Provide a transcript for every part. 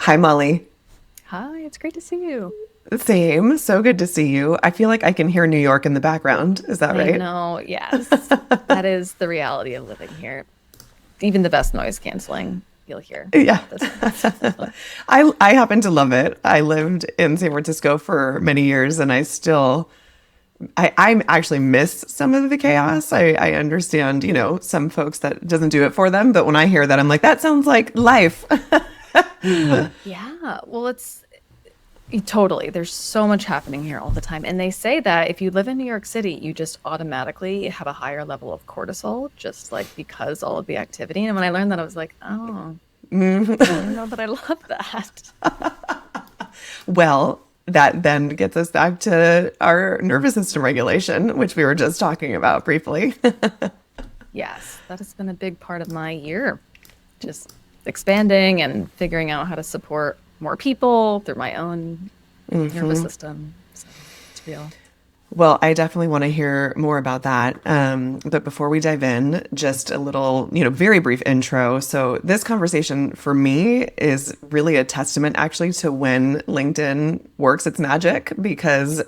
Hi, Molly. Hi, it's great to see you. Same. So good to see you. I feel like I can hear New York in the background. Is that I right? know, yes. That is the reality of living here. Even the best noise canceling you'll hear Yeah. at this point. I happen to love it. I lived in San Francisco for many years and I actually miss some of the chaos. I understand, some folks that doesn't do it for them, but when I hear that, I'm like, that sounds like life. Yeah, well, totally. There's so much happening here all the time. And they say that if you live in New York City, you just automatically have a higher level of cortisol, just like because all of the activity. And when I learned that, I was like, oh, I don't know that I love that. Well, that then gets us back to our nervous system regulation, which we were just talking about briefly. Yes, that has been a big part of my year. Just expanding and figuring out how to support more people through my own nervous system. So it's real. Well, I definitely want to hear more about that. But before we dive in, just a little, very brief intro. So, this conversation for me is really a testament actually to when LinkedIn works its magic because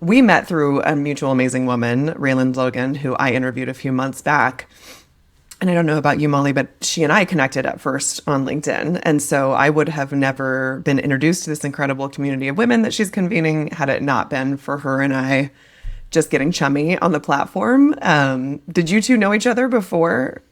we met through a mutual amazing woman, Raylan Logan, who I interviewed a few months back. And I don't know about you, Molly, but she and I connected at first on LinkedIn. And so I would have never been introduced to this incredible community of women that she's convening had it not been for her and I just getting chummy on the platform. Did you two know each other before?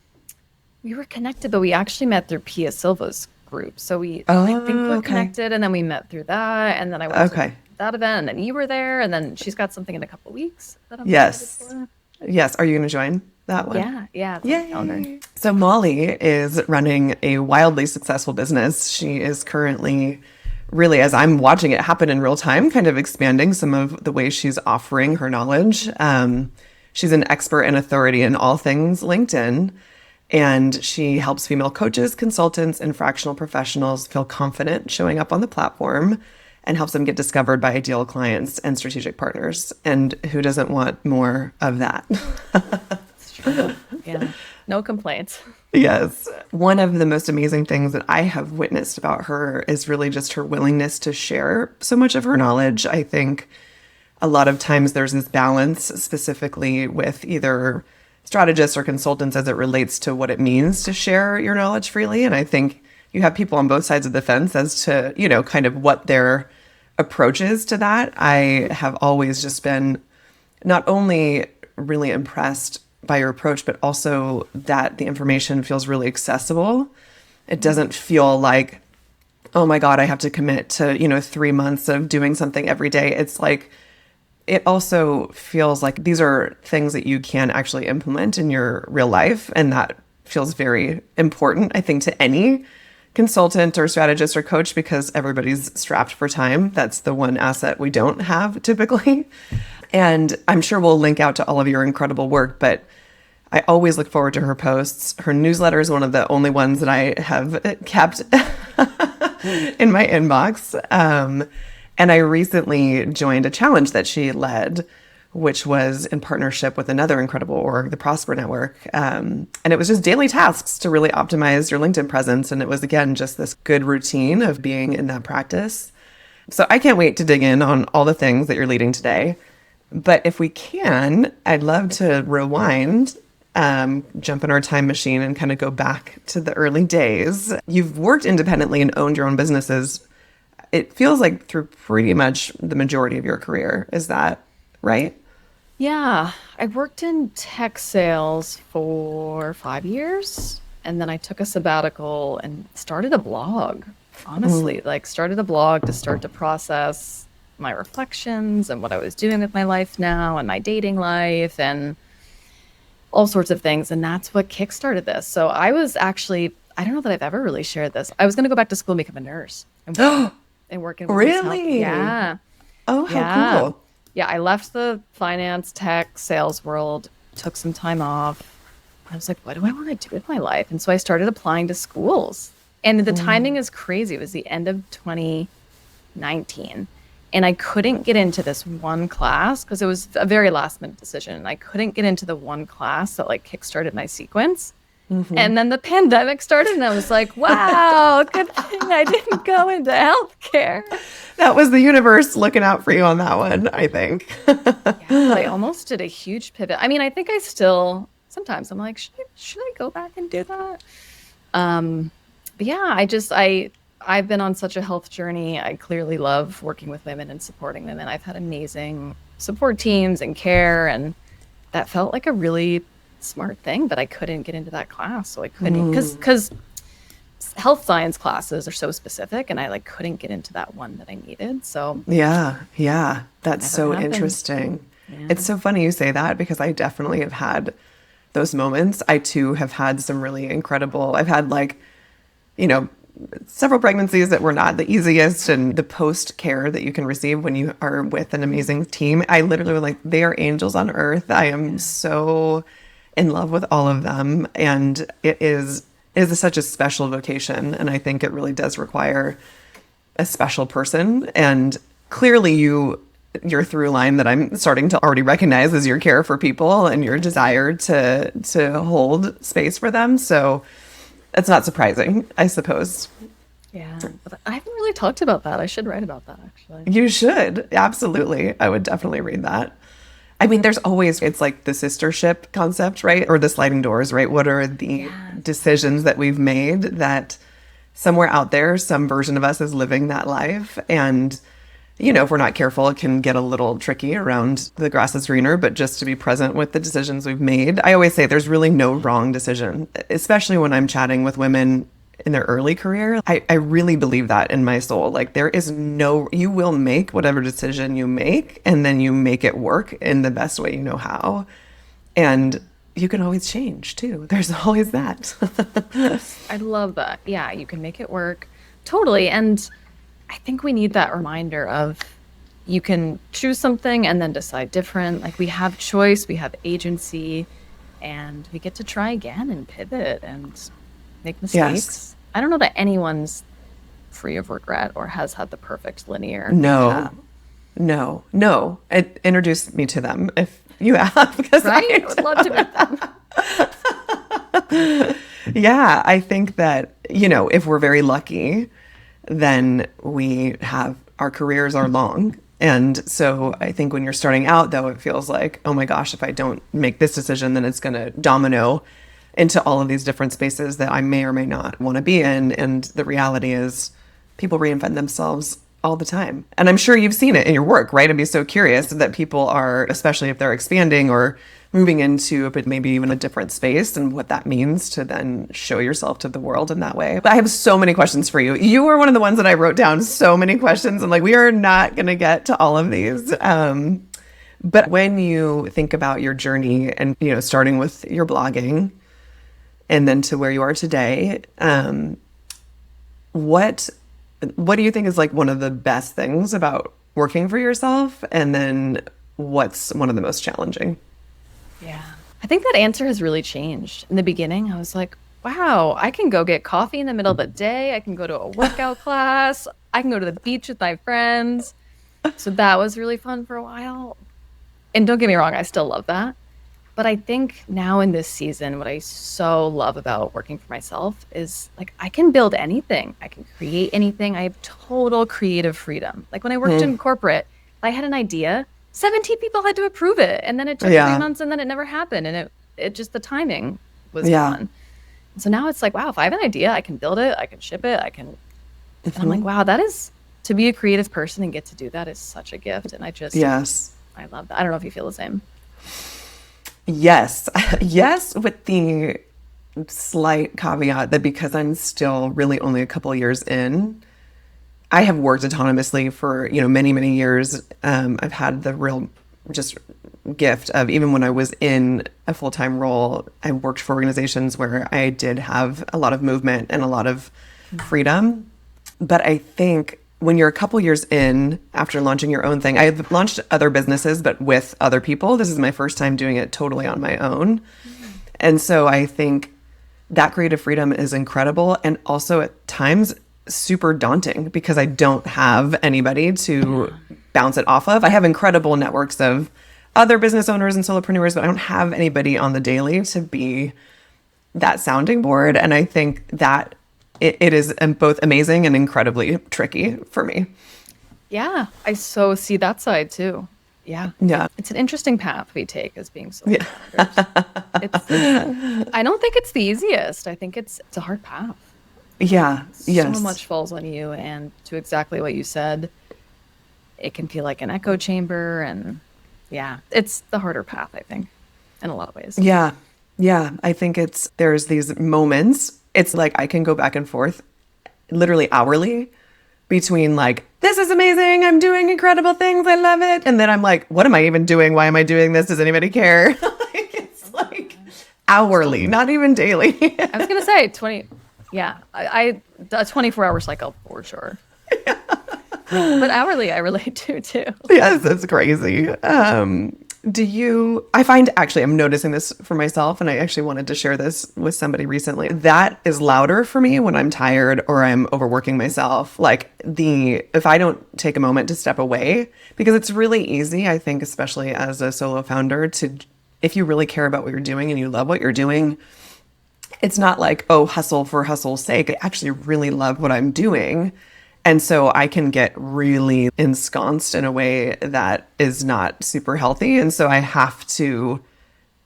We were connected, but we actually met through Pia Silva's group. So I think Oh, we're okay. connected, and then we met through that, and then I went to Okay. that event, and then you were there, and then she's got something in a couple weeks that I'm excited Yes. for. Yes. Are you going to join that one? Yeah, yeah, it's on the calendar. Yay. So Molly is running a wildly successful business. She is currently really, as I'm watching it happen in real time, kind of expanding some of the ways she's offering her knowledge. She's an expert and authority in all things LinkedIn, and she helps female coaches, consultants, and fractional professionals feel confident showing up on the platform and helps them get discovered by ideal clients and strategic partners. And who doesn't want more of that? It's true. Yeah, no complaints. Yes. One of the most amazing things that I have witnessed about her is really just her willingness to share so much of her knowledge. I think a lot of times there's this balance, specifically with either strategists or consultants, as it relates to what it means to share your knowledge freely. And I think you have people on both sides of the fence as to, kind of what their approach is to that. I have always just been not only really impressed by your approach, but also that the information feels really accessible. It doesn't feel like, oh my God, I have to commit to, 3 months of doing something every day. It's like, it also feels like these are things that you can actually implement in your real life. And that feels very important, I think, to any consultant or strategist or coach because everybody's strapped for time. That's the one asset we don't have typically. And I'm sure we'll link out to all of your incredible work, but I always look forward to her posts. Her newsletter is one of the only ones that I have kept in my inbox. And I recently joined a challenge that she led, which was in partnership with another incredible org, the Prosper Network. And it was just daily tasks to really optimize your LinkedIn presence. And it was, again, just this good routine of being in that practice. So I can't wait to dig in on all the things that you're leading today. But if we can, I'd love to rewind, jump in our time machine and kind of go back to the early days. You've worked independently and owned your own businesses. It feels like through pretty much the majority of your career. Is that right? Yeah, I worked in tech sales for 5 years, and then I took a sabbatical and started a blog. Honestly, like started a blog to start to process my reflections and what I was doing with my life now and my dating life and all sorts of things. And that's what kickstarted this. So I was actually, I don't know that I've ever really shared this. I was going to go back to school and become a nurse and work in women's health. Really? Yeah. Oh, how Yeah. cool. Yeah. I left the finance, tech, sales world, took some time off. I was like, what do I want to do with my life? And so I started applying to schools. And the timing is crazy. It was the end of 2019. And I couldn't get into this one class because it was a very last minute decision. And I couldn't get into the one class that like kickstarted my sequence. And then the pandemic started and I was like, wow, good thing I didn't go into healthcare. That was the universe looking out for you on that one, I think. Yeah, I almost did a huge pivot. I mean, I think I still, sometimes I'm like, should I go back and do that? But yeah, I've been on such a health journey. I clearly love working with women and supporting them. And I've had amazing support teams and care. And that felt like a really smart thing, but I couldn't get into that class. So I couldn't, because health science classes are so specific and I like couldn't get into that one that I needed. So yeah, that's so happened. interesting. Yeah. It's so funny you say that because I definitely have had those moments. I too have had some really incredible, I've had like, you know, several pregnancies that were not the easiest, and the post care that you can receive when you are with an amazing team. I literally was like, they are angels on earth. I am so in love with all of them. And it is such a special vocation. And I think it really does require a special person. And clearly your through line that I'm starting to already recognize is your care for people and your desire to hold space for them. So it's not surprising, I suppose. Yeah, but I haven't really talked about that. I should write about that, actually. You should. Absolutely. I would definitely read that. I mean, there's always, it's like the sistership concept, right? Or the sliding doors, right? What are the decisions that we've made that somewhere out there, some version of us is living that life? And, you know, if we're not careful, it can get a little tricky around the grass is greener, but just to be present with the decisions we've made. I always say there's really no wrong decision, especially when I'm chatting with women in their early career. I really believe that in my soul. Like there is you will make whatever decision you make, and then you make it work in the best way you know how. And you can always change too. There's always that. I love that. Yeah, you can make it work. Totally. And I think we need that reminder of you can choose something and then decide different. Like we have choice, we have agency, and we get to try again and pivot and make mistakes. Yes. I don't know that anyone's free of regret or has had the perfect linear path. No. Introduce me to them if you have. Because Right? I would love to meet them. Yeah, I think that, you know, if we're very lucky, then our careers are long. And so I think when you're starting out, though, it feels like, oh my gosh, if I don't make this decision, then it's going to domino into all of these different spaces that I may or may not want to be in. And the reality is people reinvent themselves all the time. And I'm sure you've seen it in your work, right? I'd be so curious that people are, especially if they're expanding or moving into maybe even a different space, and what that means to then show yourself to the world in that way. But I have so many questions for you. You were one of the ones that I wrote down so many questions. I'm like, we are not going to get to all of these. But when you think about your journey and, you know, starting with your blogging and then to where you are today, what do you think is like one of the best things about working for yourself? And then what's one of the most challenging? Yeah. I think that answer has really changed. In the beginning, I was like, wow, I can go get coffee in the middle of the day. I can go to a workout class. I can go to the beach with my friends. So that was really fun for a while. And don't get me wrong, I still love that. But I think now in this season, what I so love about working for myself is like I can build anything. I can create anything. I have total creative freedom. Like when I worked in corporate, if I had an idea, 17 people had to approve it. And then it took 3 months and then it never happened. And it just, the timing was fun. And so now it's like, wow, if I have an idea, I can build it, I can ship it, and I'm like, wow, that is, to be a creative person and get to do that is such a gift. And I just, I love that. I don't know if you feel the same. Yes, with the slight caveat that because I'm still really only a couple of years in, I have worked autonomously for, you know, many, many years. I've had the real just gift of, even when I was in a full-time role, I worked for organizations where I did have a lot of movement and a lot of freedom. But I think when you're a couple years in after launching your own thing, I've launched other businesses, but with other people. This is my first time doing it totally on my own. And so I think that creative freedom is incredible. And also at times super daunting because I don't have anybody to bounce it off of. I have incredible networks of other business owners and solopreneurs, but I don't have anybody on the daily to be that sounding board. And I think that it is both amazing and incredibly tricky for me. Yeah, I so see that side too. Yeah. Yeah. It's an interesting path we take as being solo Yeah. founders. I don't think it's the easiest. I think it's a hard path. Yeah. Yes. So much falls on you, and to exactly what you said, it can feel like an echo chamber, and yeah, it's the harder path, I think, in a lot of ways. Yeah. Yeah. I think there's these moments. It's like I can go back and forth literally hourly between like, this is amazing. I'm doing incredible things. I love it. And then I'm like, what am I even doing? Why am I doing this? Does anybody care? Like, it's like hourly, not even daily. I was going to say 20. Yeah, I a 24-hour cycle for sure. Yeah. But hourly, I relate to too. Yes, that's crazy. I find actually, I'm noticing this for myself, and I actually wanted to share this with somebody recently. That is louder for me when I'm tired or I'm overworking myself. Like if I don't take a moment to step away, because it's really easy, I think, especially as a solo founder, if you really care about what you're doing and you love what you're doing, it's not like, oh, hustle for hustle's sake. I actually really love what I'm doing. And so I can get really ensconced in a way that is not super healthy. And so I have to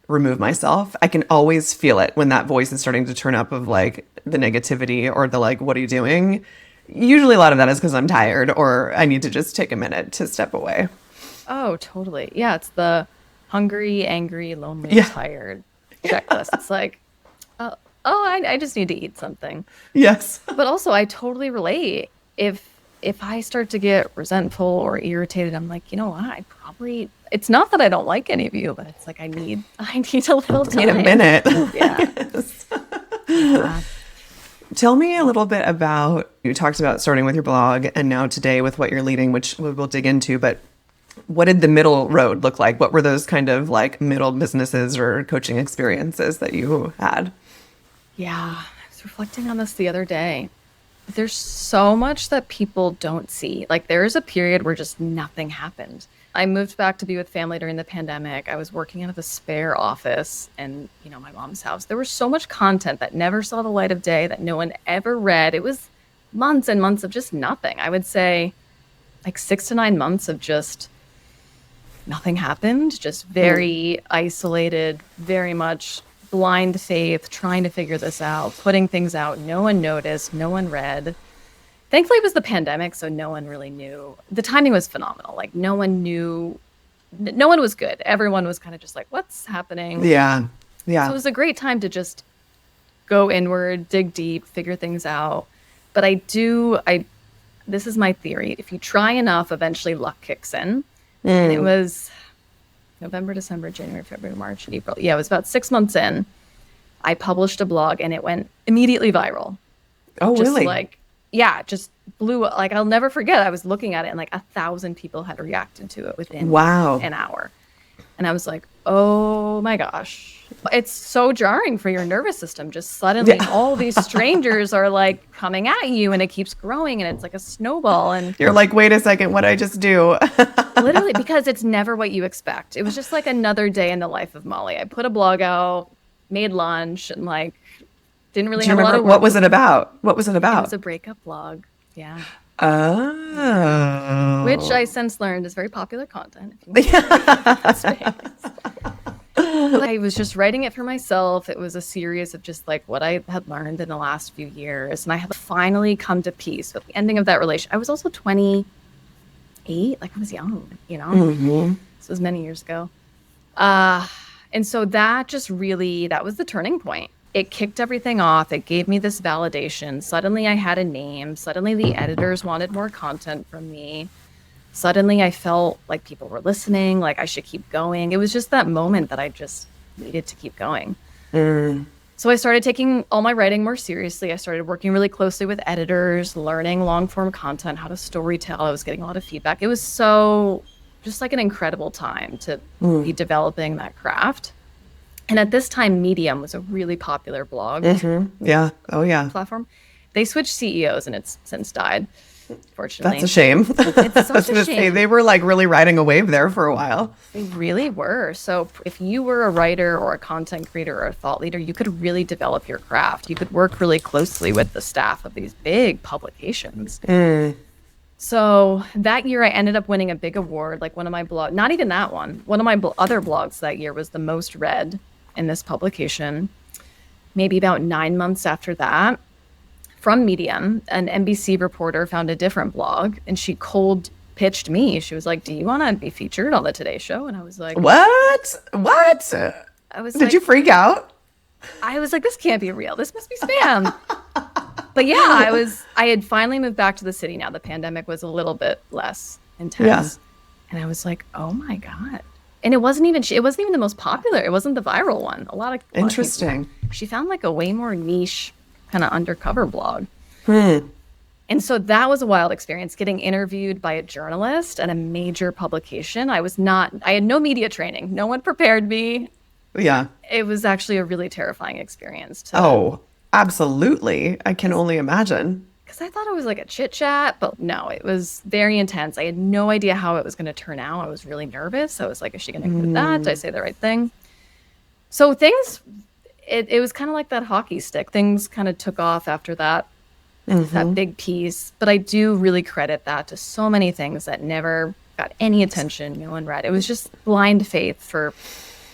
remove myself. I can always feel it when that voice is starting to turn up of like the negativity or the like, what are you doing? Usually a lot of that is because I'm tired or I need to just take a minute to step away. Oh, totally. Yeah, it's the hungry, angry, lonely, tired checklist. It's like, I just need to eat something. Yes. But also, I totally relate. If I start to get resentful or irritated, I'm like, you know what? It's not that I don't like any of you, but it's like I need a little time. Need a minute. Yeah. Yes. Yeah. Tell me a little bit about, you talked about starting with your blog and now today with what you're leading, which we'll dig into, but what did the middle road look like? What were those kind of like middle businesses or coaching experiences that you had? Yeah, I was reflecting on this the other day. There's so much that people don't see. Like there is a period where just nothing happened. I moved back to be with family during the pandemic. I was working out of a spare office in, my mom's house. There was so much content that never saw the light of day that no one ever read. It was months and months of just nothing. I would say like 6 to 9 months of just nothing happened, just very isolated, very much blind faith, trying to figure this out, putting things out. No one noticed, no one read. Thankfully, it was the pandemic, so no one really knew. The timing was phenomenal. Like no one knew, no one was good. Everyone was kind of just like, what's happening? Yeah. Yeah. So it was a great time to just go inward, dig deep, figure things out. But this is my theory. If you try enough, eventually luck kicks in. And it was November, December, January, February, March, April. Yeah, it was about 6 months in. I published a blog and it went immediately viral. Oh, just really? Like, yeah, just blew up. Like, I'll never forget. I was looking at it and like 1,000 people had reacted to it within an hour. And I was like, oh my gosh. It's so jarring for your nervous system. Just suddenly all these strangers are like coming at you and it keeps growing and it's like a snowball. And you're like, wait a second, what'd I just do? Literally, because it's never what you expect. It was just like another day in the life of Molly. I put a blog out, made lunch, and like didn't really have a lot of work. What was it about? What was it about? It was a breakup blog. Yeah. Oh. Which I since learned is very popular content. I was just writing it for myself. It was a series of just like what I had learned in the last few years. And I had finally come to peace with the ending of that relationship. I was also 28. Like I was young, Mm-hmm. This was many years ago. And so that was the turning point. It kicked everything off. It gave me this validation. Suddenly I had a name. Suddenly the editors wanted more content from me. Suddenly I felt like people were listening, like I should keep going. It was just that moment that I just needed to keep going. So I started taking all my writing more seriously. I started working really closely with editors, learning long form content, how to storytell. I was getting a lot of feedback. It was so just like an incredible time to be developing that craft. And at this time, Medium was a really popular blog Yeah. Oh, yeah. platform. They switched CEOs and it's since died. fortunately. That's a shame. It's I was such a going to say, shame. they were like really riding a wave there for a while. They really were. So if you were a writer or a content creator or a thought leader, you could really develop your craft. You could work really closely with the staff of these big publications. So that year I ended up winning a big award, like one of my blog, not even that one. One of my other blogs that year was the most read in this publication. Maybe about 9 months after that, from Medium, an NBC reporter found a different blog and she cold pitched me. She was like, "Do you want to be featured on the Today Show?" And I was like, What? I was Did like, you freak out? I was like, this can't be real. This must be spam. But yeah, I had finally moved back to the city now. The pandemic was a little bit less intense. And I was like, oh my God. And it wasn't even the most popular. It wasn't the viral one. A lot of Interesting. She found like a way more niche kind of undercover blog. And so that was a wild experience, getting interviewed by a journalist at a major publication. I had no media training. No one prepared me. Yeah. It was actually a really terrifying experience. Oh, absolutely. I can only imagine. Because I thought it was like a chit chat, but no, it was very intense. I had no idea how it was going to turn out. I was really nervous. I was like, is she going to do that? Did I say the right thing? So it was kind of like that hockey stick. Things kind of took off after that big piece. But I do really credit that to so many things that never got any attention. No one read. It was just blind faith for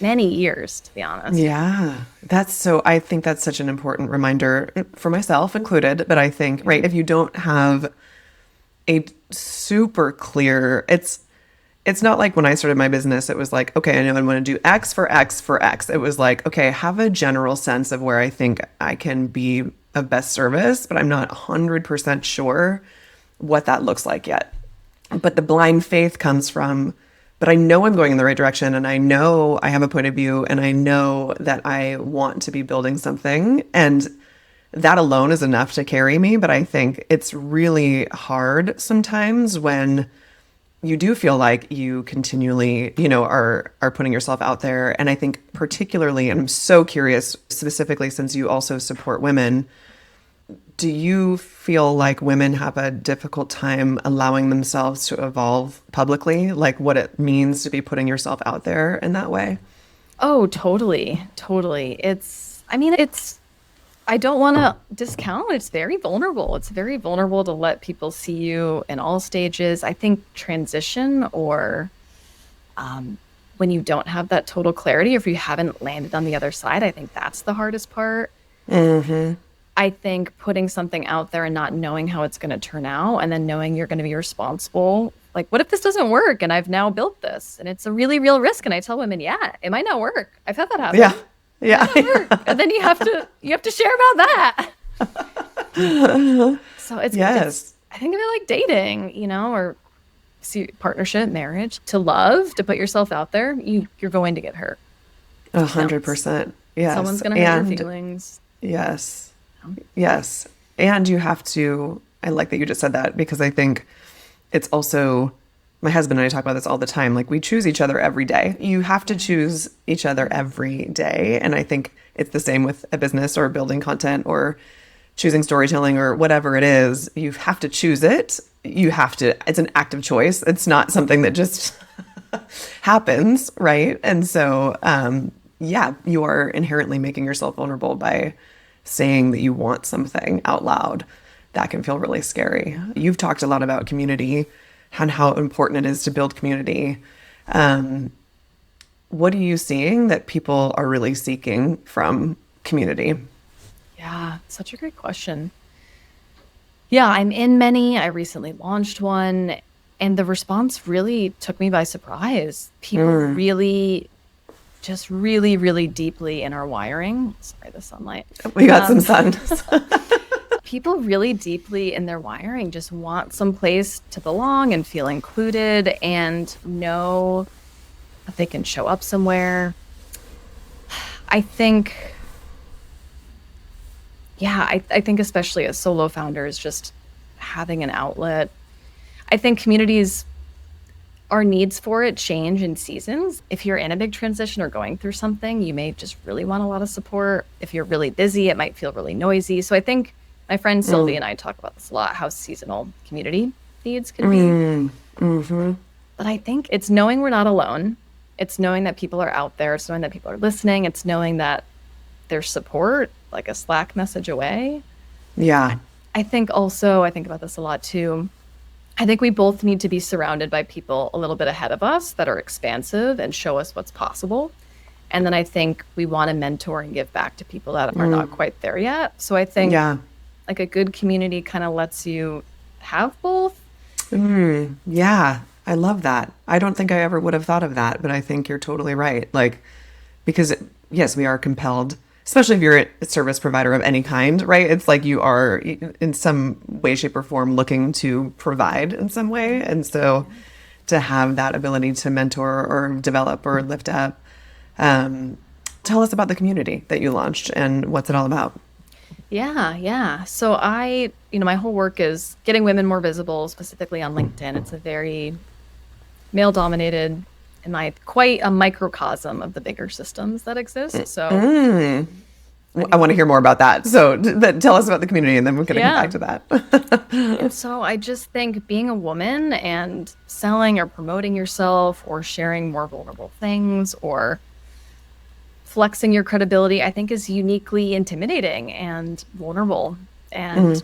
many years, to be honest. Yeah, I think that's such an important reminder for myself included. But I think, right, if you don't have a super clear, it's not like when I started my business, it was like, okay, I know I want to do X for X for X. It was like, okay, have a general sense of where I think I can be of best service, but I'm not 100% sure what that looks like yet. But the blind faith comes from, but I know I'm going in the right direction, and I know I have a point of view, and I know that I want to be building something, and that alone is enough to carry me. But I think it's really hard sometimes when you do feel like you continually, are putting yourself out there. And I think particularly, and I'm so curious, specifically since you also support women, do you feel like women have a difficult time allowing themselves to evolve publicly? Like what it means to be putting yourself out there in that way? Oh, totally. Totally. I don't want to discount. It's very vulnerable. It's very vulnerable to let people see you in all stages. I think transition or when you don't have that total clarity, or if you haven't landed on the other side, I think that's the hardest part. I think putting something out there and not knowing how it's going to turn out, and then knowing you're going to be responsible. Like, what if this doesn't work and I've now built this and it's a really real risk? And I tell women, yeah, it might not work. I've had that happen. Yeah. And then you have to share about that. So it's I think of it like dating, or partnership, marriage. To love, to put yourself out there, you're going to get hurt. 100%. Yes. Someone's going to hurt your feelings. Yes. Yes. And you have to, I like that you just said that, because I think it's also, my husband and I talk about this all the time. Like, we choose each other every day. You have to choose each other every day. And I think it's the same with a business or building content or choosing storytelling or whatever it is. You have to choose it. It's an active choice. It's not something that just happens, right? And so, you are inherently making yourself vulnerable by saying that you want something out loud. That can feel really scary. You've talked a lot about community and how important it is to build community. What are you seeing that people are really seeking from community? Yeah, such a great question. Yeah, I'm in many. I recently launched one, and the response really took me by surprise. People really deeply in our wiring. Sorry, the sunlight. We got some sun. People really deeply in their wiring just want some place to belong and feel included and know that they can show up somewhere. I think, I think especially as solo founders, just having an outlet. I think communities, our needs for it change in seasons. If you're in a big transition or going through something, you may just really want a lot of support. If you're really busy, it might feel really noisy. So I think My friend Sylvie and I talk about this a lot, how seasonal community needs can be. But I think it's knowing we're not alone. It's knowing that people are out there. It's knowing that people are listening. It's knowing that there's support, like a Slack message away. Yeah. I think also, I think about this a lot too. I think we both need to be surrounded by people a little bit ahead of us that are expansive and show us what's possible. And then I think we want to mentor and give back to people that are not quite there yet. So I think like a good community kind of lets you have both. Yeah. I love that. I don't think I ever would have thought of that, but I think you're totally right. Like, because yes, we are compelled, especially if you're a service provider of any kind, right? It's like you are in some way, shape, or form looking to provide in some way. And so to have that ability to mentor or develop or lift up. Tell us about the community that you launched and what's it all about. Yeah. So my whole work is getting women more visible, specifically on LinkedIn. It's a very male dominated and quite a microcosm of the bigger systems that exist. So I want to hear more about that. So tell us about the community and then we're going to get back to that. And so I just think being a woman and selling or promoting yourself or sharing more vulnerable things or flexing your credibility, I think is uniquely intimidating and vulnerable. And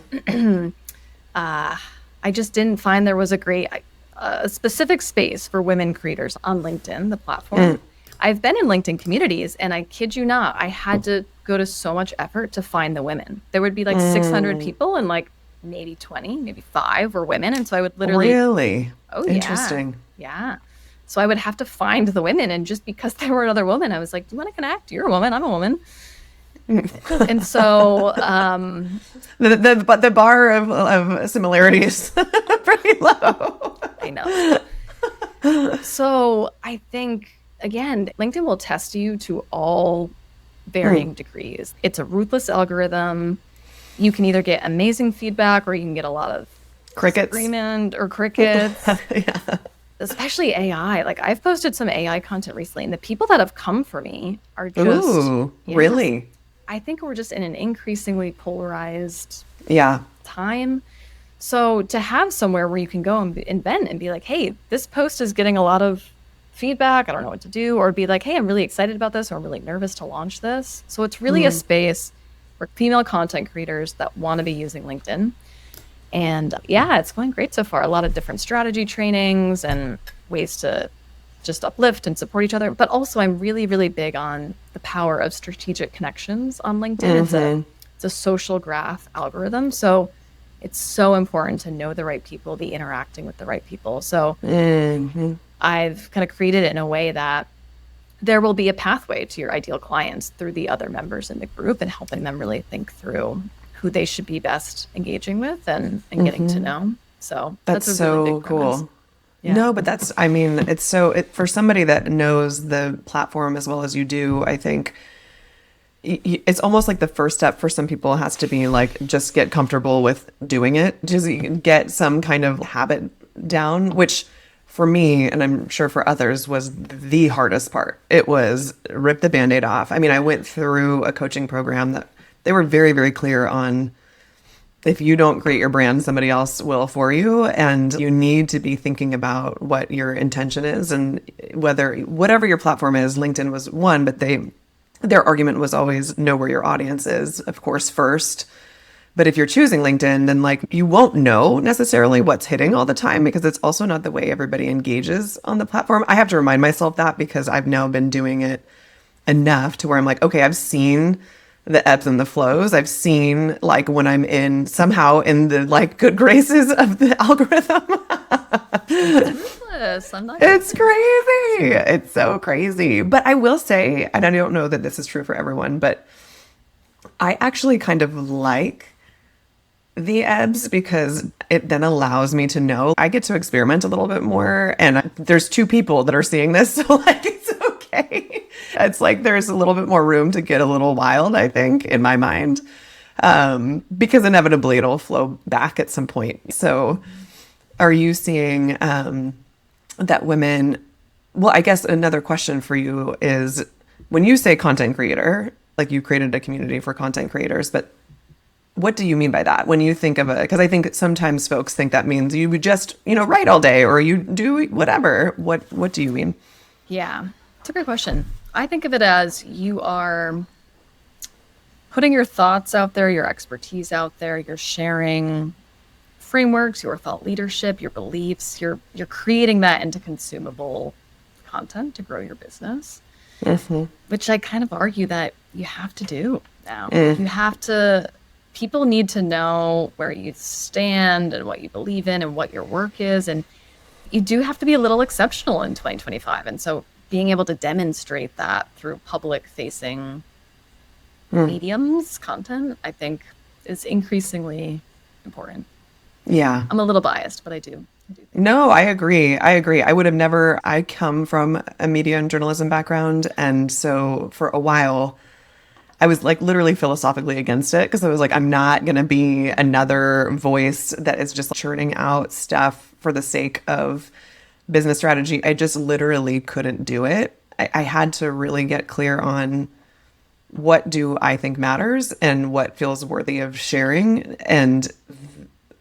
I just didn't find there was a specific space for women creators on LinkedIn, the platform. I've been in LinkedIn communities, and I kid you not, I had to go to so much effort to find the women. There would be like 600 people, and like maybe 20, maybe 5 were women. And so I would literally... Really? Oh, interesting. Yeah. So I would have to find the women. And just because they were another woman, I was like, do you want to connect? You're a woman. I'm a woman. And so... But the bar of similarities pretty low. I know. So I think, again, LinkedIn will test you to all varying degrees. It's a ruthless algorithm. You can either get amazing feedback or you can get a lot of crickets or crickets. Especially AI. Like I've posted some AI content recently, and the people that have come for me are just really. I think we're just in an increasingly polarized time. So to have somewhere where you can go and vent and be like, hey, this post is getting a lot of feedback. I don't know what to do. Or be like, hey, I'm really excited about this, or I'm really nervous to launch this. So it's really a space for female content creators that want to be using LinkedIn. And it's going great so far. A lot of different strategy trainings and ways to just uplift and support each other. But also I'm really, really big on the power of strategic connections on LinkedIn. It's a social graph algorithm. So it's so important to know the right people, be interacting with the right people. So I've kind of created it in a way that there will be a pathway to your ideal clients through the other members in the group and helping them really think through who they should be best engaging with and getting to know. So that's a so really big cool. premise. Yeah. No, but for somebody that knows the platform as well as you do, I think it's almost like the first step for some people has to be like, just get comfortable with doing it. Just get some kind of habit down, which for me, and I'm sure for others, was the hardest part. It was rip the Band-Aid off. I mean, I went through a coaching program that they were very, very clear on, if you don't create your brand, somebody else will for you. And you need to be thinking about what your intention is and whatever your platform is. LinkedIn was one, but their argument was always know where your audience is, of course, first. But if you're choosing LinkedIn, then like you won't know necessarily what's hitting all the time, because it's also not the way everybody engages on the platform. I have to remind myself that, because I've now been doing it enough to where I'm like, okay, I've seen the ebbs and the flows. I've seen like when I'm somehow in the like good graces of the algorithm. It's crazy. It's so crazy. But I will say, and I don't know that this is true for everyone, but I actually kind of like the ebbs, because it then allows me to know I get to experiment a little bit more. And there's 2 people that are seeing this, so like it's okay. It's like there's a little bit more room to get a little wild, I think, in my mind, because inevitably it'll flow back at some point. So are you seeing that women... Well, I guess another question for you is, when you say content creator, like you created a community for content creators, but What do you mean by that when you think of it? Because I think sometimes folks think that means you just, write all day or you do whatever. What do you mean? Yeah, it's a great question. I think of it as you are putting your thoughts out there, your expertise out there, you're sharing frameworks, your thought leadership, your beliefs, you're creating that into consumable content to grow your business. Which I kind of argue that you have to do now. You have to, people need to know where you stand and what you believe in and what your work is. And you do have to be a little exceptional in 2025. And so being able to demonstrate that through public facing mediums, content, I think is increasingly important. Yeah. I'm a little biased, but I do think No, I agree. I come from a media and journalism background. And so for a while, I was like literally philosophically against it because I was like, I'm not going to be another voice that is just churning out stuff for the sake of business strategy. I just literally couldn't do it. I had to really get clear on what do I think matters and what feels worthy of sharing. And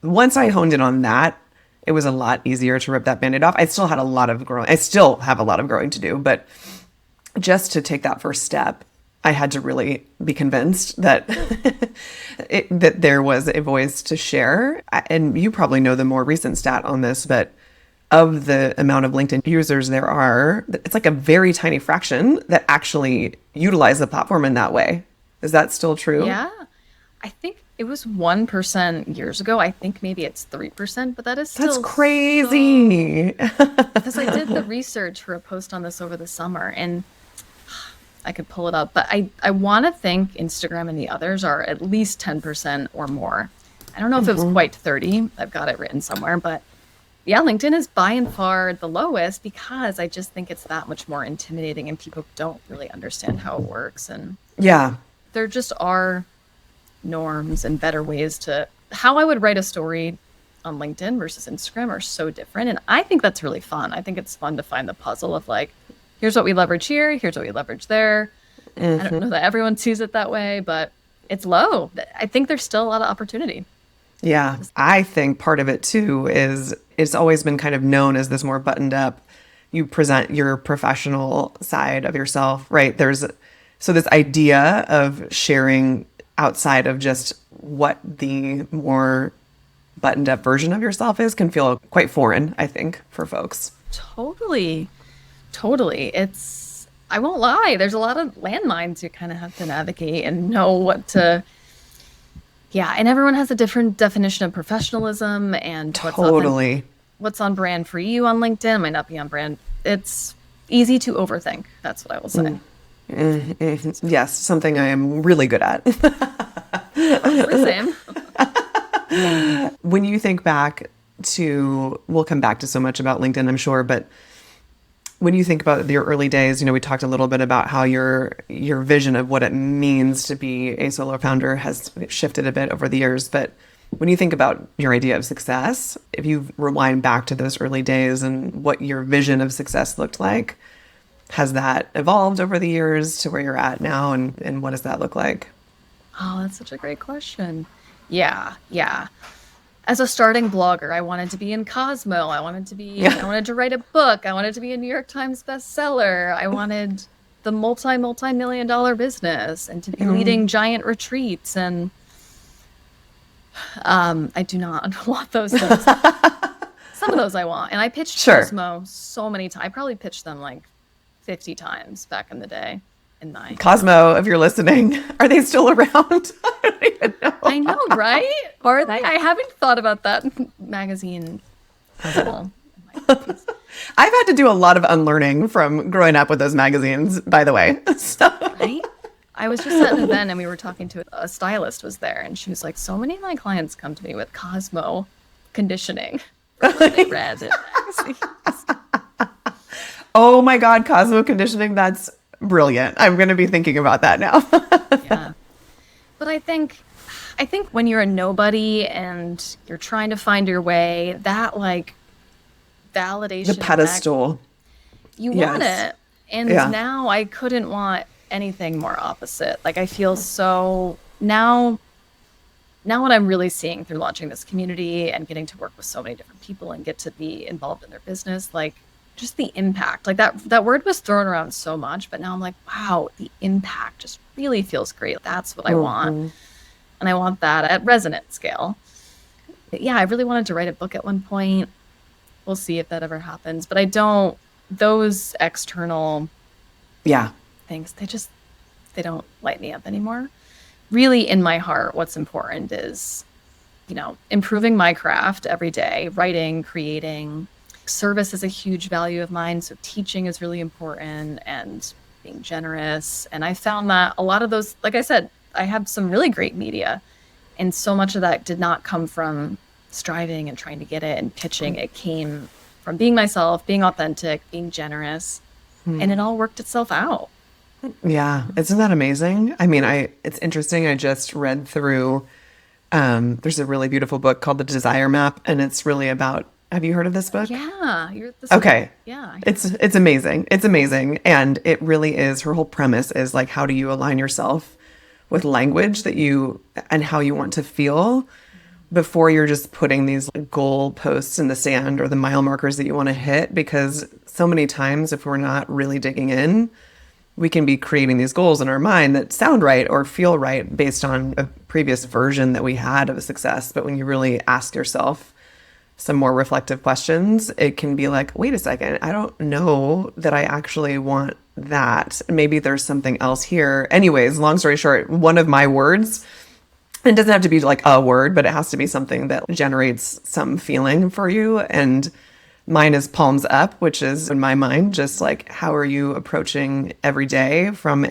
once I honed in on that, it was a lot easier to rip that Band-Aid off. I still have a lot of growing to do, but just to take that first step, I had to really be convinced that that there was a voice to share. And you probably know the more recent stat on this, but of the amount of LinkedIn users there are, it's like a very tiny fraction that actually utilize the platform in that way. Is that still true? Yeah. I think it was 1% years ago. I think maybe it's 3%, but that is still That's crazy. because I did the research for a post on this over the summer and I could pull it up, but I want to think Instagram and the others are at least 10% or more. I don't know if it was quite 30. I've got it written somewhere, but yeah, LinkedIn is by and far the lowest because I just think it's that much more intimidating and people don't really understand how it works. And Yeah. there just are norms and better ways to how I would write a story on LinkedIn versus Instagram are so different. And I think that's really fun. I think it's fun to find the puzzle of like, here's what we leverage here, here's what we leverage there. I don't know that everyone sees it that way, but it's low. I think there's still a lot of opportunity. Yeah. I think part of it too is it's always been kind of known as this more buttoned up, you present your professional side of yourself, right? So this idea of sharing outside of just what the more buttoned up version of yourself is can feel quite foreign, I think, for folks. Totally. I won't lie, there's a lot of landmines you kind of have to navigate and know what to. Yeah, and everyone has a different definition of professionalism and Totally. what's on brand for you on LinkedIn might not be on brand. It's easy to overthink. That's what I will say. Yes, something I am really good at. Same. When you think back we'll come back to so much about LinkedIn, I'm sure, but when you think about your early days, we talked a little bit about how your vision of what it means to be a solo founder has shifted a bit over the years. But when you think about your idea of success, if you rewind back to those early days and what your vision of success looked like, has that evolved over the years to where you're at now? And what does that look like? Oh, that's such a great question. Yeah. As a starting blogger, I wanted to be in Cosmo. I wanted to write a book. I wanted to be a New York Times bestseller. I wanted the multi-million dollar business and to be leading giant retreats. And I do not want those things. Some of those I want. And I pitched Cosmo so many times. I probably pitched them like 50 times back in the day. Cosmo, if you're listening, are they still around? I don't even know. I know, right? Are they? I haven't thought about that magazine as well. I've had to do a lot of unlearning from growing up with those magazines, by the way. Right? I was just at an event and we were talking to a stylist was there and she was like, so many of my clients come to me with Cosmo conditioning. They read it. Oh my God, Cosmo conditioning. That's brilliant. I'm going to be thinking about that now. Yeah. But I think when you're a nobody and you're trying to find your way, that like validation. The pedestal. You want it. And now I couldn't want anything more opposite. Like I feel so now now what I'm really seeing through launching this community and getting to work with so many different people and get to be involved in their business, like just the impact, like that word was thrown around so much, but now I'm like, wow, the impact just really feels great. That's what I want. Mm-hmm. And I want that at resonant scale. But yeah, I really wanted to write a book at one point. We'll see if that ever happens. But I don't, those external Yeah. things, they don't light me up anymore. Really, in my heart, what's important is, improving my craft every day, writing, creating. Service is a huge value of mine. So teaching is really important, and being generous. And I found that a lot of those, like I said, I have some really great media. And so much of that did not come from striving and trying to get it and pitching. It came from being myself, being authentic, being generous. And it all worked itself out. Yeah. Isn't that amazing? I mean, it's interesting. I just read through, there's a really beautiful book called The Desire Map, and it's really about, have you heard of this book? Yeah. Okay. Yeah. It's amazing. It's amazing. And it really is, her whole premise is like, how do you align yourself with language and how you want to feel before you're just putting these goal posts in the sand or the mile markers that you want to hit? Because so many times, if we're not really digging in, we can be creating these goals in our mind that sound right or feel right based on a previous version that we had of a success. But when you really ask yourself some more reflective questions, it can be like, wait a second, I don't know that I actually want that. Maybe there's something else here. Anyways, long story short, one of my words, it doesn't have to be like a word, but it has to be something that generates some feeling for you. And mine is palms up, which is in my mind, just like, how are you approaching every day from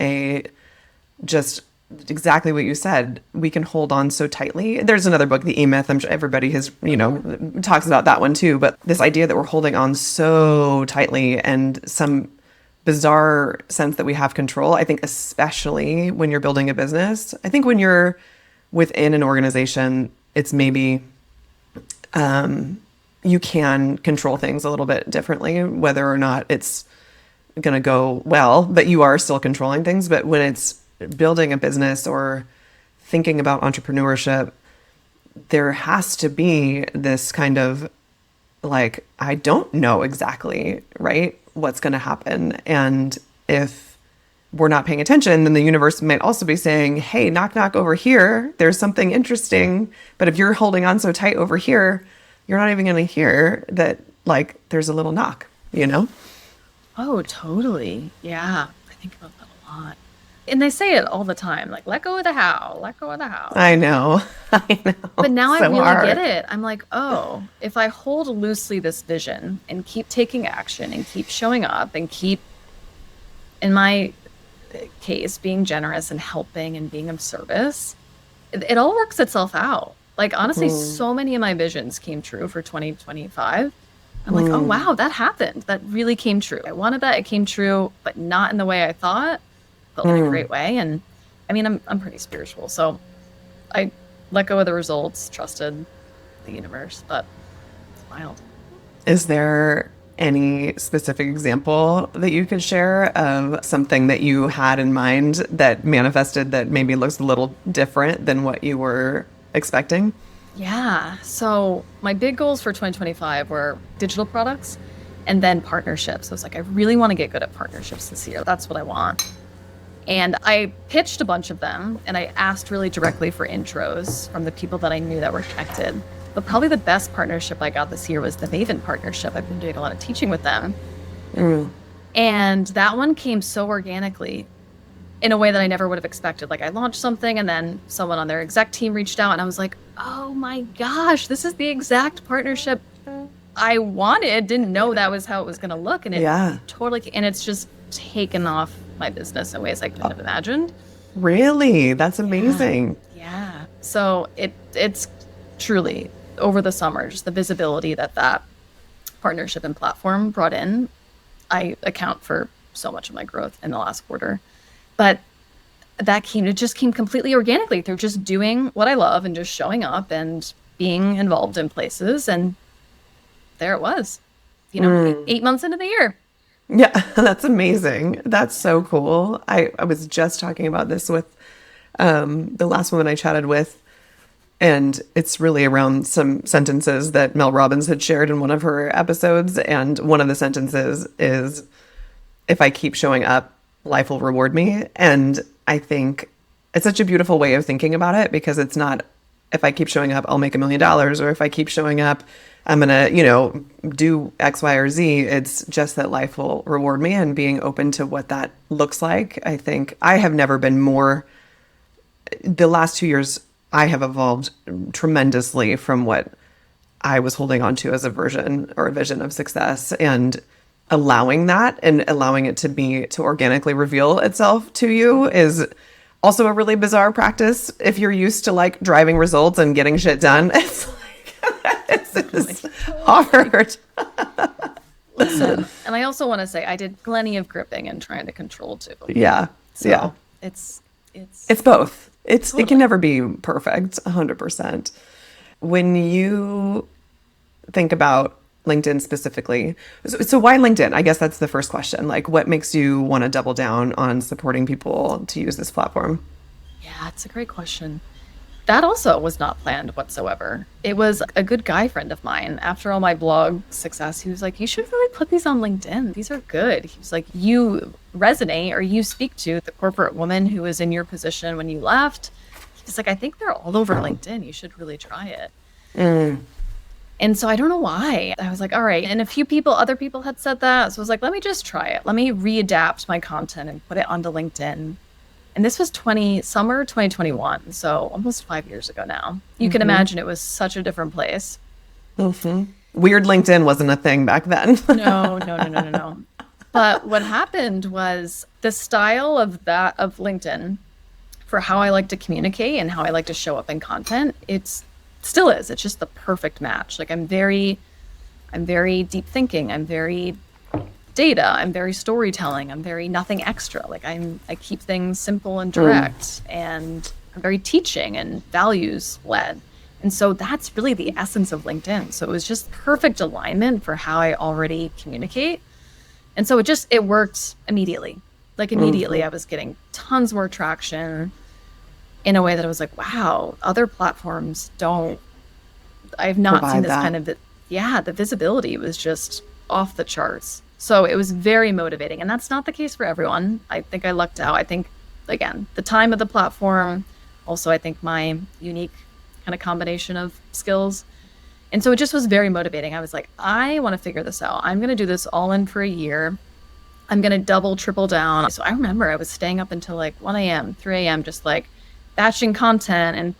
just exactly what you said. We can hold on so tightly. There's another book, The E-Myth. I'm sure everybody has, talks about that one too. But this idea that we're holding on so tightly and some bizarre sense that we have control, I think, especially when you're building a business. I think when you're within an organization, it's maybe, you can control things a little bit differently, whether or not it's going to go well, but you are still controlling things. But when it's building a business or thinking about entrepreneurship, there has to be this kind of like, I don't know exactly, right, what's going to happen. And if we're not paying attention, then the universe might also be saying, hey, knock, knock over here. There's something interesting. But if you're holding on so tight over here, you're not even going to hear that, like, there's a little knock, Oh, totally. Yeah. I think about that a lot. And they say it all the time, like, let go of the how, let go of the how. I know. I know. But now I So really hard. get it. I'm like, oh, if I hold loosely this vision and keep taking action and keep showing up and keep, in my case, being generous and helping and being of service, it all works itself out. Like, honestly, so many of my visions came true for 2025. I'm like, oh, wow, that happened. That really came true. I wanted that. It came true, but not in the way I thought, but in a great way. And I mean, I'm pretty spiritual. So I let go of the results, trusted the universe, but it's wild. Is there any specific example that you could share of something that you had in mind that manifested that maybe looks a little different than what you were expecting? Yeah. So my big goals for 2025 were digital products and then partnerships. I was like, I really want to get good at partnerships this year. That's what I want. And I pitched a bunch of them and I asked really directly for intros from the people that I knew that were connected. But probably the best partnership I got this year was the Maven partnership. I've been doing a lot of teaching with them. And that one came so organically in a way that I never would have expected. Like, I launched something and then someone on their exec team reached out and I was like, oh my gosh, this is the exact partnership I wanted. Didn't know that was how it was going to look. And it totally, and it's just taken off my business in ways I couldn't have imagined. Really? That's amazing. Yeah. So it's truly, over the summer, just the visibility that partnership and platform brought in, I account for so much of my growth in the last quarter. But it just came completely organically through just doing what I love and just showing up and being involved in places. And there it was, 8 months into the year. Yeah, that's amazing. That's so cool. I was just talking about this with the last woman I chatted with. And it's really around some sentences that Mel Robbins had shared in one of her episodes. And one of the sentences is, if I keep showing up, life will reward me. And I think it's such a beautiful way of thinking about it, because it's not, if I keep showing up, I'll make $1 million, or if I keep showing up, I'm going to, do X, Y, or Z. It's just that life will reward me, and being open to what that looks like. I think I have never been more, the last 2 years, I have evolved tremendously from what I was holding on to as a version or a vision of success, and allowing that and allowing it to organically reveal itself to you is also a really bizarre practice. If you're used to like driving results and getting shit done, it's like, it's hard. Listen, and I also want to say I did plenty of gripping and trying to control too. Yeah. So yeah. It's both. Totally. It can never be perfect, 100%. When you think about LinkedIn specifically, so why LinkedIn? I guess that's the first question. Like, what makes you want to double down on supporting people to use this platform? Yeah, it's a great question. That also was not planned whatsoever. It was a good guy friend of mine. After all my blog success, he was like, you should really put these on LinkedIn. These are good. He was like, you resonate, or you speak to the corporate woman who was in your position when you left. He's like, I think they're all over LinkedIn. You should really try it. And so I don't know why. I was like, all right. And other people had said that. So I was like, let me just try it. Let me readapt my content and put it onto LinkedIn. And this was summer 2021, so almost 5 years ago now. You can imagine it was such a different place. Weird LinkedIn wasn't a thing back then. No. But what happened was the style of LinkedIn for how I like to communicate and how I like to show up in content, it's still is. It's just the perfect match. Like I'm very deep thinking. I'm very data. I'm very storytelling. I'm very nothing extra. Like I keep things simple and direct, and I'm very teaching and values led. And so that's really the essence of LinkedIn. So it was just perfect alignment for how I already communicate. And so it worked immediately. Like immediately I was getting tons more traction in a way that I was like, wow, other platforms I've not seen this kind of, the visibility was just off the charts. So it was very motivating, and that's not the case for everyone. I think I lucked out. I think, again, the time of the platform, also I think my unique kind of combination of skills. And so it just was very motivating. I was like, I want to figure this out. I'm going to do this all in for a year. I'm going to double, triple down. So I remember I was staying up until like 1 a.m., 3 a.m., just like batching content and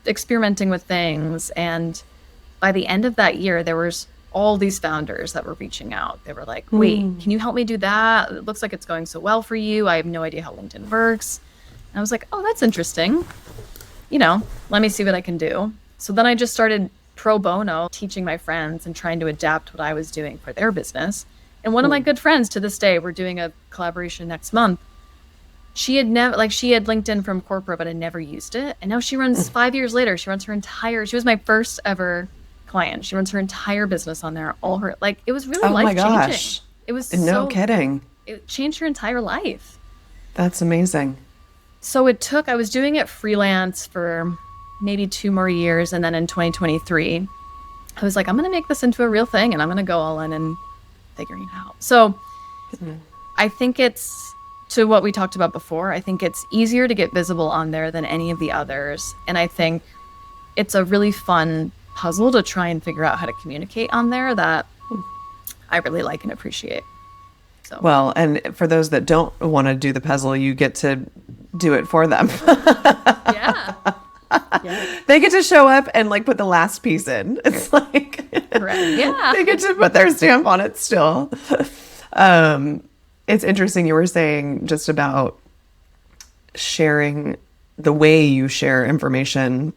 experimenting with things. And by the end of that year, there was all these founders that were reaching out. They were like, wait, can you help me do that? It looks like it's going so well for you. I have no idea how LinkedIn works. And I was like, oh, that's interesting. Let me see what I can do. So then I just started pro bono teaching my friends and trying to adapt what I was doing for their business. And one of my good friends to this day, we're doing a collaboration next month. She had LinkedIn from corporate, but had never used it. And now she runs 5 years later, she runs she was my first ever client. She runs her entire business on there. It was really life changing. Gosh. It was no kidding. It changed her entire life. That's amazing. So I was doing it freelance for maybe 2 more years. And then in 2023, I was like, I'm going to make this into a real thing, and I'm going to go all in and figuring it out. So I think it's, to what we talked about before, I think it's easier to get visible on there than any of the others. And I think it's a really fun puzzle to try and figure out how to communicate on there that I really like and appreciate. So. Well, and for those that don't want to do the puzzle, you get to do it for them. Yeah. They get to show up and like put the last piece in. It's like, right. Yeah. They get to put their stamp on it still. It's interesting. You were saying just about sharing the way you share information.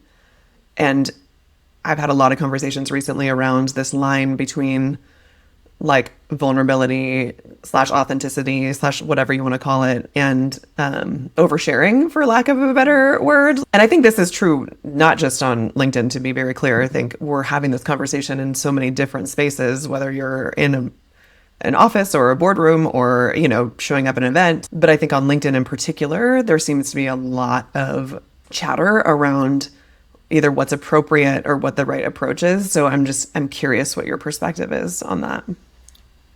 And I've had a lot of conversations recently around this line between like vulnerability / authenticity / whatever you want to call it, and oversharing, for lack of a better word. And I think this is true not just on LinkedIn, to be very clear. I think we're having this conversation in so many different spaces, whether you're in an office or a boardroom or, showing up at an event. But I think on LinkedIn in particular, there seems to be a lot of chatter around either what's appropriate or what the right approach is. So I'm curious what your perspective is on that.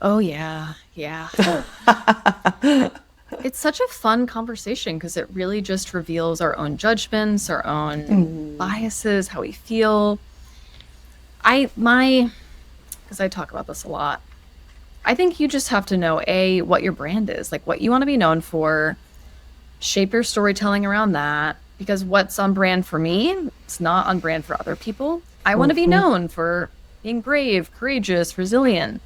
Oh, yeah. Yeah. It's such a fun conversation because it really just reveals our own judgments, our own biases, how we feel. Because I talk about this a lot. I think you just have to know, A, what your brand is, like what you want to be known for, shape your storytelling around that. Because what's on brand for me, it's not on brand for other people. I want to be known for being brave, courageous, resilient.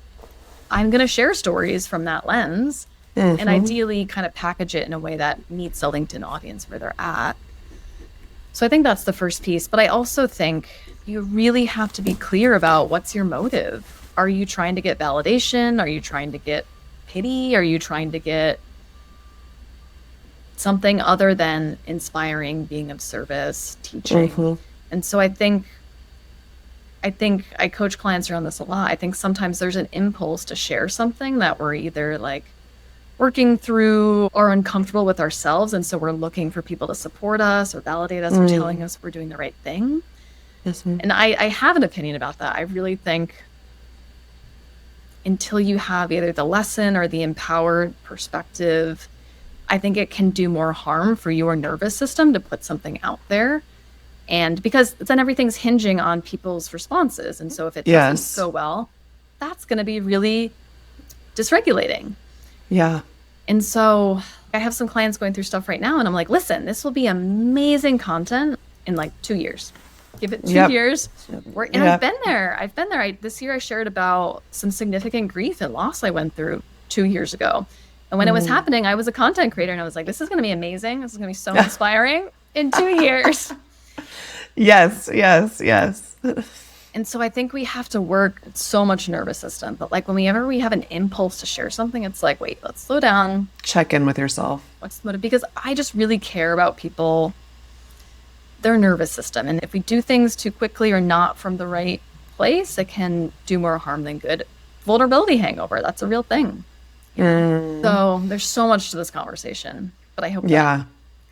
I'm going to share stories from that lens and ideally kind of package it in a way that meets the LinkedIn audience where they're at. So I think that's the first piece. But I also think you really have to be clear about what's your motive. Are you trying to get validation? Are you trying to get pity? Are you trying to get something other than inspiring, being of service, teaching? And so I think I coach clients around this a lot. I think sometimes there's an impulse to share something that we're either like working through or uncomfortable with ourselves. And so we're looking for people to support us or validate us or telling us we're doing the right thing. And I have an opinion about that. I really think until you have either the lesson or the empowered perspective, I think it can do more harm for your nervous system to put something out there. And because then everything's hinging on people's responses. And so if it doesn't go well, that's going to be really dysregulating. Yeah. And so I have some clients going through stuff right now. And I'm like, listen, this will be amazing content in like 2 years. Give it 2 years. I've been there. This year I shared about some significant grief and loss I went through 2 years ago. And when it was happening, I was a content creator and I was like, this is going to be amazing. This is going to be so inspiring in 2 years. Yes. And so I think we have to work so much nervous system. But like whenever we have an impulse to share something, it's like, wait, let's slow down. Check in with yourself. What's the motive? Because I just really care about people, their nervous system. And if we do things too quickly or not from the right place, it can do more harm than good. Vulnerability hangover, that's a real thing. So there's so much to this conversation. But I hope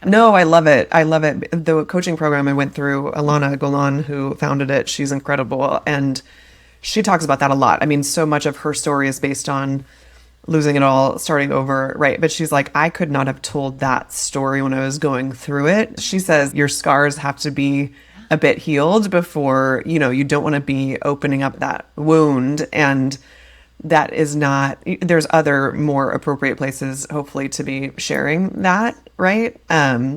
No, I love it. The coaching program I went through, Alana Golan, who founded it, she's incredible. And she talks about that a lot. I mean, so much of her story is based on losing it all, starting over, right? But she's like, I could not have told that story when I was going through it. She says your scars have to be a bit healed before, you don't want to be opening up that wound. And that is not, there's other more appropriate places, hopefully, to be sharing that, right?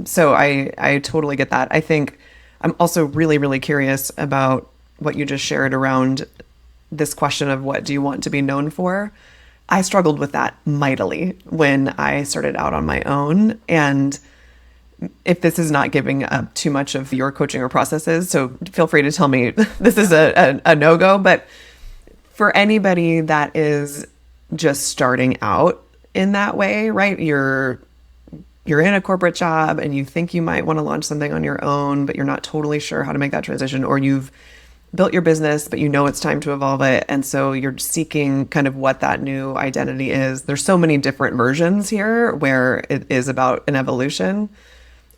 So I totally get that. I think I'm also really, really curious about what you just shared around this question of what do you want to be known for? I struggled with that mightily when I started out on my own. And if this is not giving up too much of your coaching or processes, so feel free to tell me this is a no-go, but for anybody that is just starting out in that way, right? You're in a corporate job and you think you might want to launch something on your own, but you're not totally sure how to make that transition, or you've built your business, but it's time to evolve it. And so you're seeking kind of what that new identity is. There's so many different versions here where it is about an evolution.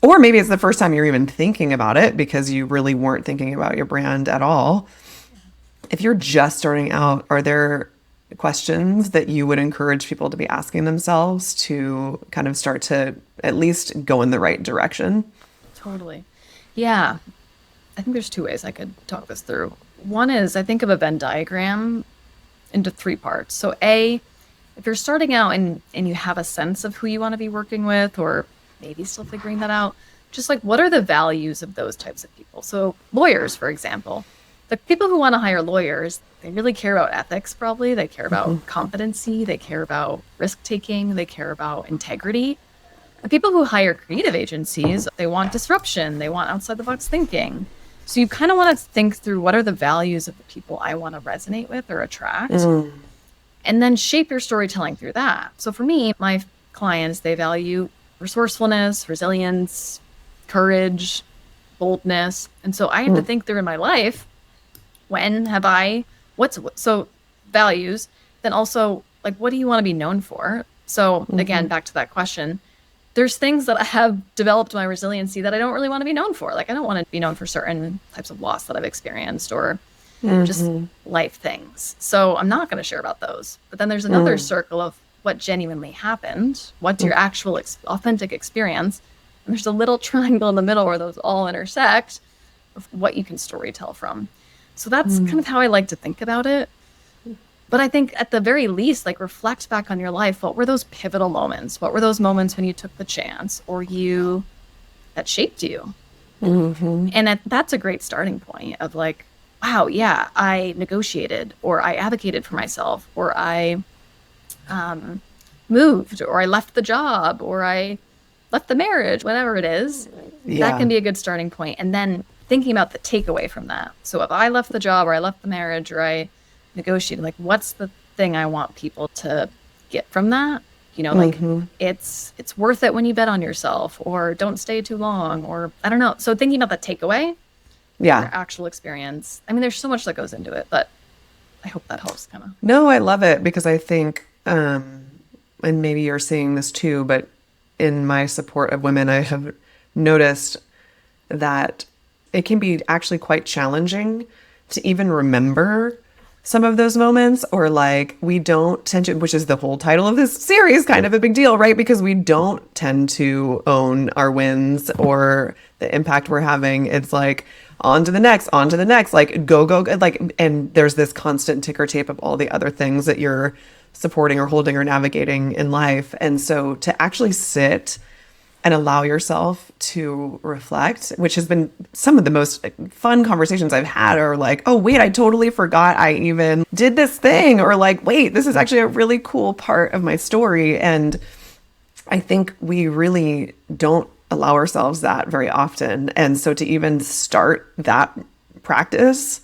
Or maybe it's the first time you're even thinking about it because you really weren't thinking about your brand at all. If you're just starting out, are there questions that you would encourage people to be asking themselves to kind of start to at least go in the right direction? Totally. Yeah. I think there's 2 ways I could talk this through. One is I think of a Venn diagram into 3 parts. So A, if you're starting out and you have a sense of who you want to be working with, or maybe still figuring that out, just like what are the values of those types of people? So lawyers, for example. The people who want to hire lawyers, they really care about ethics, probably. They care about competency. They care about risk-taking. They care about integrity. The people who hire creative agencies, they want disruption. They want outside-the-box thinking. So you kind of want to think through what are the values of the people I want to resonate with or attract, and then shape your storytelling through that. So for me, my clients, they value resourcefulness, resilience, courage, boldness. And so I have to think through in my life, so values, then also like, what do you want to be known for? So again, back to that question, there's things that I have developed my resiliency that I don't really want to be known for. Like, I don't want to be known for certain types of loss that I've experienced or just life things. So I'm not going to share about those. But then there's another circle of what genuinely happened, what's your actual authentic experience. And there's a little triangle in the middle where those all intersect of what you can storytell from. So that's kind of how I like to think about it. But I think at the very least, like, reflect back on your life. What were those pivotal moments? What were those moments when you took the chance or that shaped you? And that's a great starting point of like, wow, yeah, I negotiated, or I advocated for myself, or I moved, or I left the job, or I left the marriage, whatever it is. That can be a good starting point. And then thinking about the takeaway from that. So if I left the job, or I left the marriage, or I negotiated, like, what's the thing I want people to get from that? You know, like, it's worth it when you bet on yourself, or don't stay too long, or I don't know. So thinking about the takeaway, your actual experience. I mean, there's so much that goes into it, but I hope that helps kind of. No, I love it, because I think, and maybe you're seeing this too, but in my support of women, I have noticed that it can be actually quite challenging to even remember some of those moments, or like, we don't tend to, which is the whole title of this series, kind of a big deal, right? Because we don't tend to own our wins or the impact we're having. It's like, on to the next, like, go, like, and there's this constant ticker tape of all the other things that you're supporting or holding or navigating in life. And so to actually sit and allow yourself to reflect, which has been some of the most fun conversations I've had, are like, oh, wait, I totally forgot I even did this thing, or like, wait, this is actually a really cool part of my story. And I think we really don't allow ourselves that very often. And so to even start that practice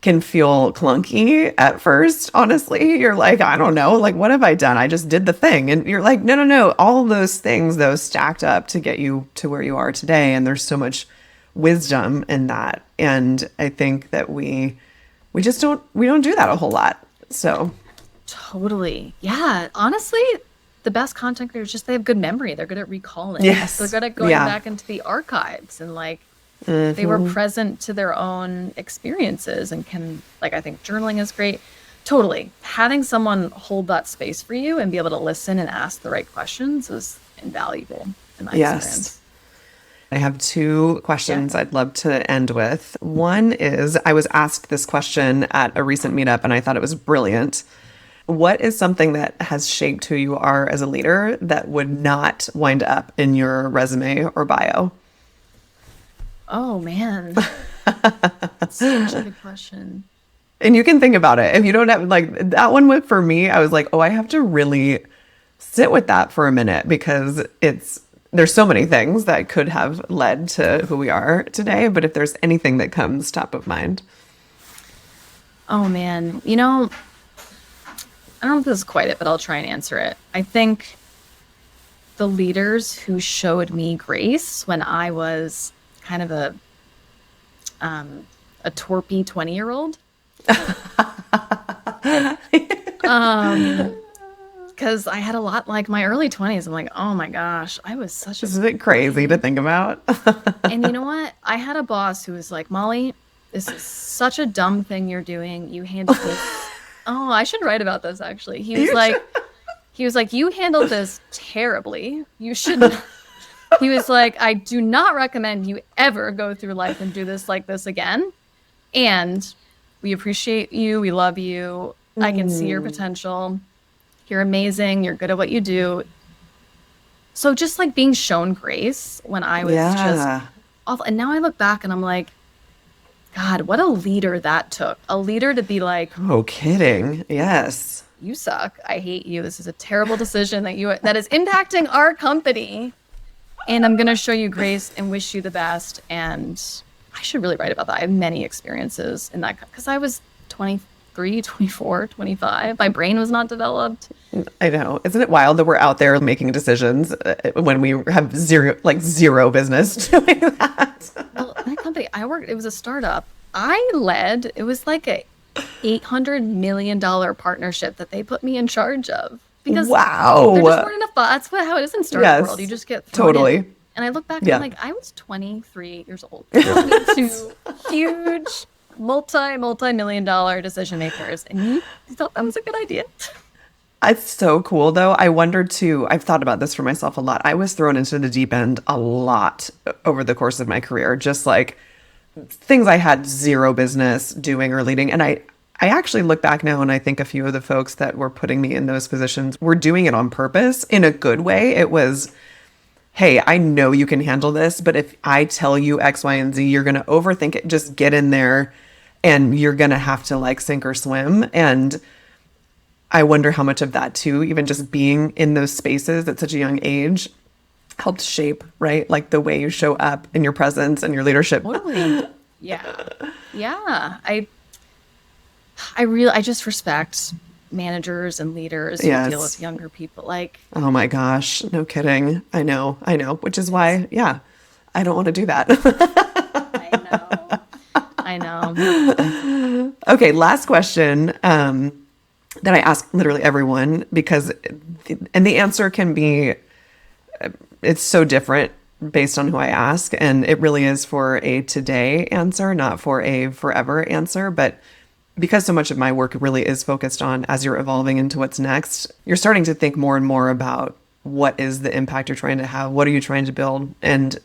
can feel clunky at first, honestly. You're like, I don't know, like, what have I done? I just did the thing. And you're like, no. All those things, those stacked up to get you to where you are today. And there's so much wisdom in that. And I think that we don't do that a whole lot. So Totally. Yeah. Honestly, the best content creators, just, they have good memory. They're good at recalling. Yes. They're good at going back into the archives, and like, they were present to their own experiences, and can, like, I think journaling is great. Totally. Having someone hold that space for you and be able to listen and ask the right questions is invaluable in my experience. I have two questions I'd love to end with. One is, I was asked this question at a recent meetup, and I thought it was brilliant. What is something that has shaped who you are as a leader that would not wind up in your resume or bio? Oh, man. That's such a good question. And you can think about it. If you don't have, like, that one for me, I was like, oh, I have to really sit with that for a minute, because there's so many things that could have led to who we are today. But if there's anything that comes top of mind. Oh, man. You know, I don't know if this is quite it, but I'll try and answer it. I think the leaders who showed me grace when I was kind of a torpy 20-year-old. Because I had a lot, like, my early 20s. I'm like, oh my gosh, I was such a... Isn't it crazy to think about? And you know what? I had a boss who was like, Molly, this is such a dumb thing you're doing. You handled this. Oh, I should write about this, actually. He was like, you handled this terribly. You shouldn't. He was like, I do not recommend you ever go through life and do this like this again. And we appreciate you. We love you. I can see your potential. You're amazing. You're good at what you do. So just, like, being shown grace when I was just awful. And now I look back and I'm like, God, what a leader that took. A leader to be like, oh, kidding. Yes. You suck. I hate you. This is a terrible decision that is impacting our company. And I'm going to show you grace and wish you the best. And I should really write about that. I have many experiences in that, because I was 23, 24, 25. My brain was not developed. I know. Isn't it wild that we're out there making decisions when we have zero business doing that? Well, that company I worked, it was a startup. It was like a $800 million partnership that they put me in charge of, because Wow. there just weren't enough That's how it is in startup world. You just get thrown totally. in. And I look back and Yeah. I'm like, I was 23 years old. Two huge multi-million dollar decision makers. And you thought that was a good idea? It's so cool, though. I wonder too, I've thought about this for myself a lot. I was thrown into the deep end a lot over the course of my career, just like things I had zero business doing or leading. And I actually look back now and I think a few of the folks that were putting me in those positions were doing it on purpose in a good way. It was, hey, I know you can handle this, but if I tell you X, Y, and Z, you're going to overthink it. Just get in there and you're going to have to like sink or swim. And I wonder how much of that too, even just being in those spaces at such a young age, helped shape, right? Like the way you show up in your presence and your leadership. Totally. Yeah. Yeah. I just respect managers and leaders who deal with younger people. Like, oh my gosh, no kidding. I know. Which is why, yeah, I don't want to do that. I know. Okay, last question. That I ask literally everyone because, and the answer can be, it's so different based on who I ask. And it really is for a today answer, not for a forever answer. But because so much of my work really is focused on as you're evolving into what's next, you're starting to think more and more about what is the impact you're trying to have? What are you trying to build? And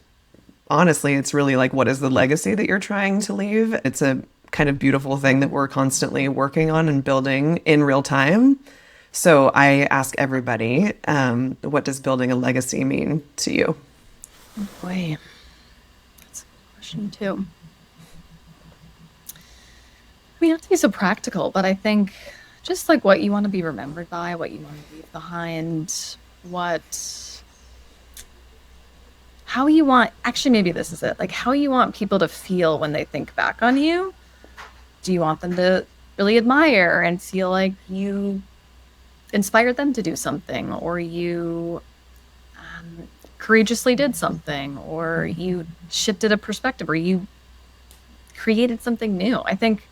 honestly, it's really like, what is the legacy that you're trying to leave? It's a kind of beautiful thing that we're constantly working on and building in real time. So I ask everybody, what does building a legacy mean to you? Oh boy, that's a good question too. I mean, not to be so practical, but I think just like what you want to be remembered by, what you want to leave behind, how you want, actually, maybe this is it, like how you want people to feel when they think back on you. Do you want them to really admire and feel like you inspired them to do something, or you courageously did something, or you shifted a perspective, or you created something new? I think,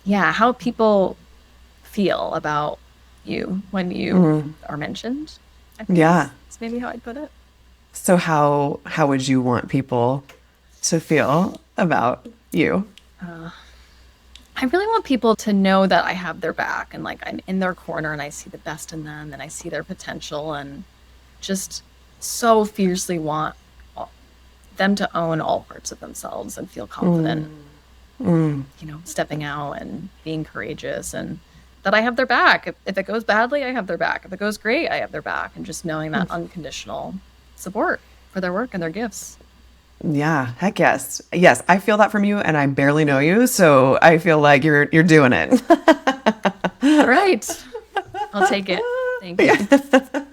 yeah, how people feel about you when you are mentioned. I think that's maybe how I'd put it. So how would you want people to feel about you? I really want people to know that I have their back and like I'm in their corner and I see the best in them and I see their potential, and just so fiercely want them to own all parts of themselves and feel confident, stepping out and being courageous, and that I have their back. If it goes badly, I have their back. If it goes great, I have their back. And just knowing that unconditional support for their work and their gifts. Yeah, heck yes. Yes, I feel that from you, and I barely know you, so I feel like you're doing it. All right. I'll take it. Thank you.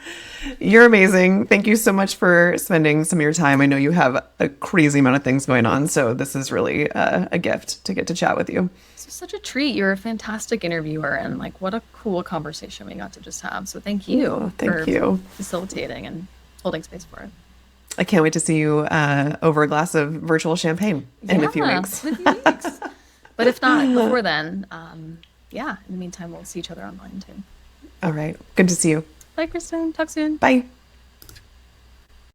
You're amazing. Thank you so much for spending some of your time. I know you have a crazy amount of things going on, so this is really a gift to get to chat with you. This was such a treat. You're a fantastic interviewer, and like what a cool conversation we got to just have. So thank you for facilitating and holding space for it. I can't wait to see you over a glass of virtual champagne in a few weeks. But if not before then, in the meantime, we'll see each other online too. All right. Good to see you. Bye, Kristin. Talk soon. Bye.